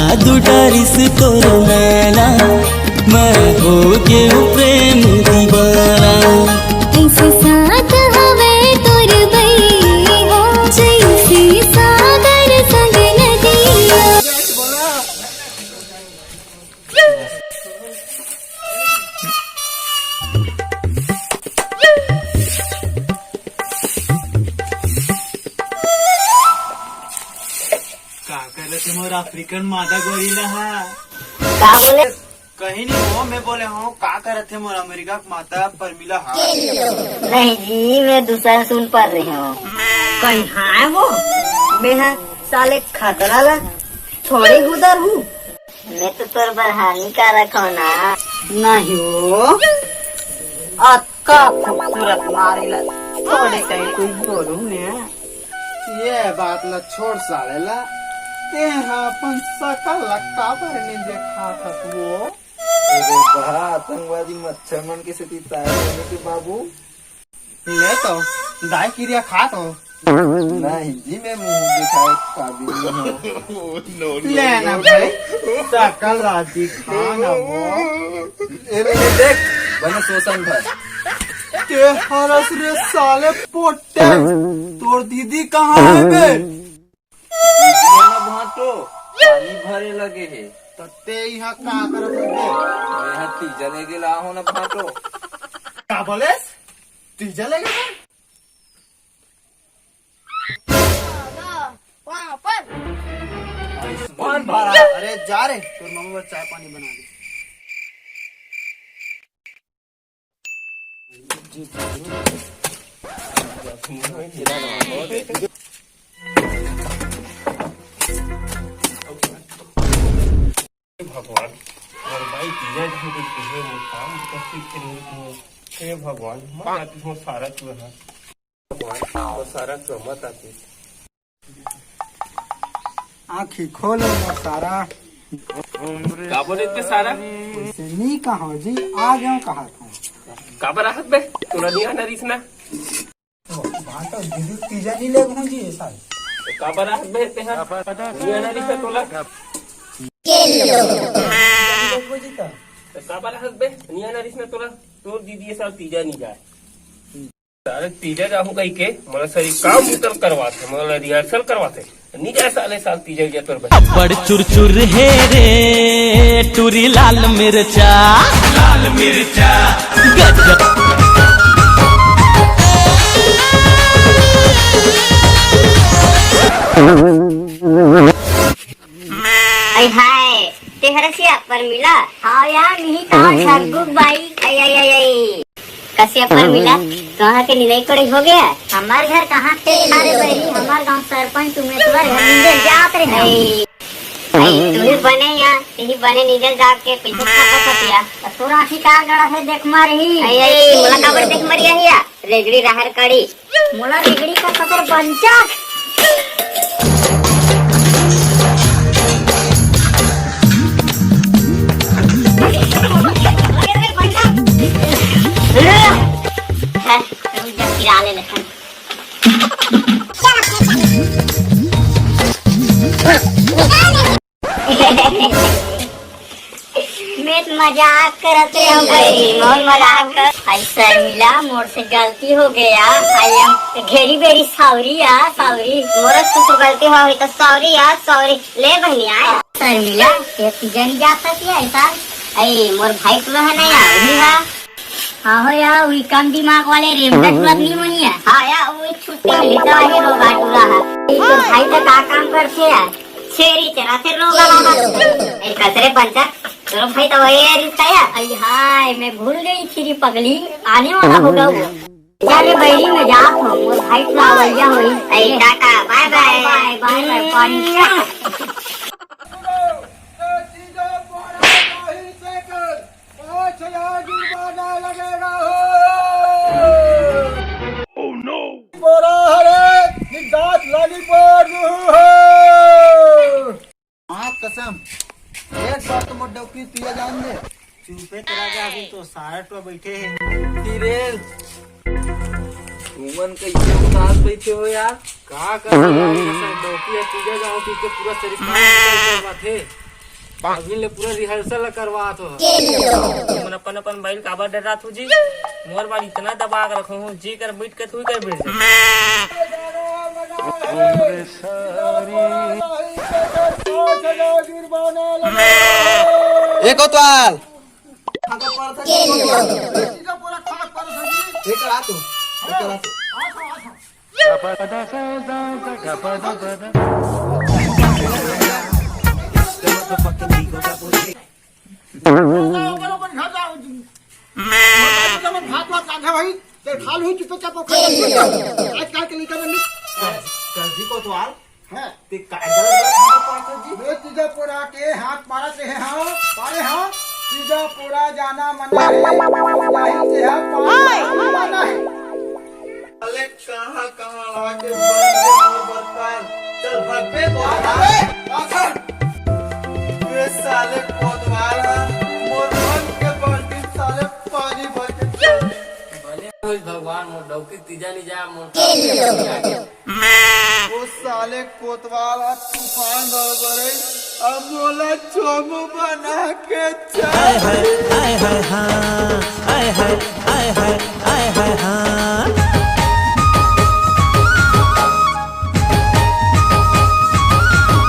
जादू डरिस तोर नैना, मैं हो गयो प्रेम दीवाना। ऐसे साथ हवे तोर बइया, जैसे सागर संग नदिया। का करत मोर अफ्रीकन मादा गोरिल्ला हा? का बोले? कहीं नहीं हो, मैं बोले हूँ का करत है मोर अमेरिका की माता परमिला हा? नहीं जी, मैं दूसरा सुन पा रही हूँ। कहीं है वो? मैं साले खतरा ला थोड़ी गुदर हूँ। मैं तो तोर बरहानी का रखो ना। नहीं हो अक्का खूबसूरत मारेला, थोड़े कहीं कोई बोलूं मैं। ये बात ला छोड़ सालेला, ते अपन सकल लक्का भरने देखा था वो। अरे बहा आतंकवादी मच्छर मन के स्थिति तय होने के बाबू। ले तो दाई क्रिया खा तो नहीं जी, मैं मुंह दिखाए काबिल हूँ। लेना भाई, सकल राजी खाना वो। ए मैंने देख बने शोषण भर। ते हरस रे साले पोटे, तोर दीदी कहाँ है बे? भाटो पानी भरे लगे है। ते यहाँ का करत है बे? यहाँ तीजा ले गेला हो ना भाटो। का बोलेस? तीजा ले गए? कौन भरा? अरे जा रे, तोर मम्मी चाय पानी बना दे। भगवान और भाई तीजा जहाँ कुछ पिछले मुकाम उपस्थित करेंगे। हे भगवान मत आती हो सारा तू है भगवान, वो सारा तो मत आती। आँखी खोलो ना सारा। का बोले इतने सारा? नहीं कहा जी, आ गया कहा था। का बराहत बे तोरा नहीं आना रिसना? बाटा दीदी तीजा नहीं ले गए जी ऐसा। का बराहत बे ते हां नहीं आना रिसना तोला? का बराहत बे नहीं आना रिसना तोला? तोर दीदी साल तीजा नहीं जाए। सारे तीजा जाहू कहीं के मला सारी काम उतर करवाते, मला रिहर्सल करवाते, नहीं जाए साले साल तीजा गया तोर बे। बड़ चुरचुर है रे टूरी लाल मिर्चा, लाल मिर्चा गजब। हाय तेहरसिया पर मिला। हाँ यार नहीं कहा झगुक बाई। आई आई आई आई कसिया पर मिला। कहाँ के निदाई कोड़ी हो गया? हमार घर कहाँ थे? अरे भाई हमार गांव सरपंच तुम्हें तुम्हारे घर निकल जात रहे। तुम्हें बने यहाँ यही बने निकल जाके पीछे खाता खतिया तो राशि का गड़ा है देख मारी। आई आई मोला काबर देख मरिया हिया रेगड़ी रहर कड़ी मोला रेगड़ी का खतर बंचा। मैं मजाक करते हो गई मोर मजाक कर। ऐसा मिला मोर से गलती हो गया। आई एम घेरी बेरी सॉरी यार सॉरी। मोर से गलती हो गई तो सॉरी यार सॉरी। ले बहनी आया सर मिला ये जन जा सकती है ऐसा। आई मोर भाई तो है ना यार। हाँ हो यार वही कम दिमाग वाले रेमडट बात नहीं मनी है। हाँ यार वही छुट्टी लेता है रोगा टूरा है। तो भाई तो का काम करते हैं शेरी चरा से रोगा रहा है कचरे पंचा। तो भाई तो वही है रिश्ता यार। अरे हाय मैं भूल गई थी पगली आने वाला होगा वो। चले बैरी में जात हो मोर भाई तो आवैया होई। अरे tata bye bye bye bye पानी। कसम एक बार तो मोर डौकी तुझे जान दे। चुपे करा के अभी तो सारा तो बैठे हैं। तिरेल तुमन कैसे उदास बैठे हो यार? का कर डोकी तुझे जाओ कि पूरा शरीर करवा थे। अभी ले पूरा रिहर्सल करवा तो मन अपन अपन बैल काबर डर रहा तू जी मोर बाल इतना दबा के रखो हूँ जी कर बैठ के तू कर बैठ एक कोतवाल पूरा के हाथ मारा से हाँ पारे हाँ पूरा जाना मना है अरे कहाँ कहाँ आके बर्तन चल भाग पे ये साले कोतवाल मोर मन के बाल्टी साले पानी भर के भगवान मोर डौकी तीजा नहीं जा मोर वो साले कोतवाल तूफान बरबरे अब मोला चोमू बना के चल हाय हाय हाय हाय हाँ हाय हाय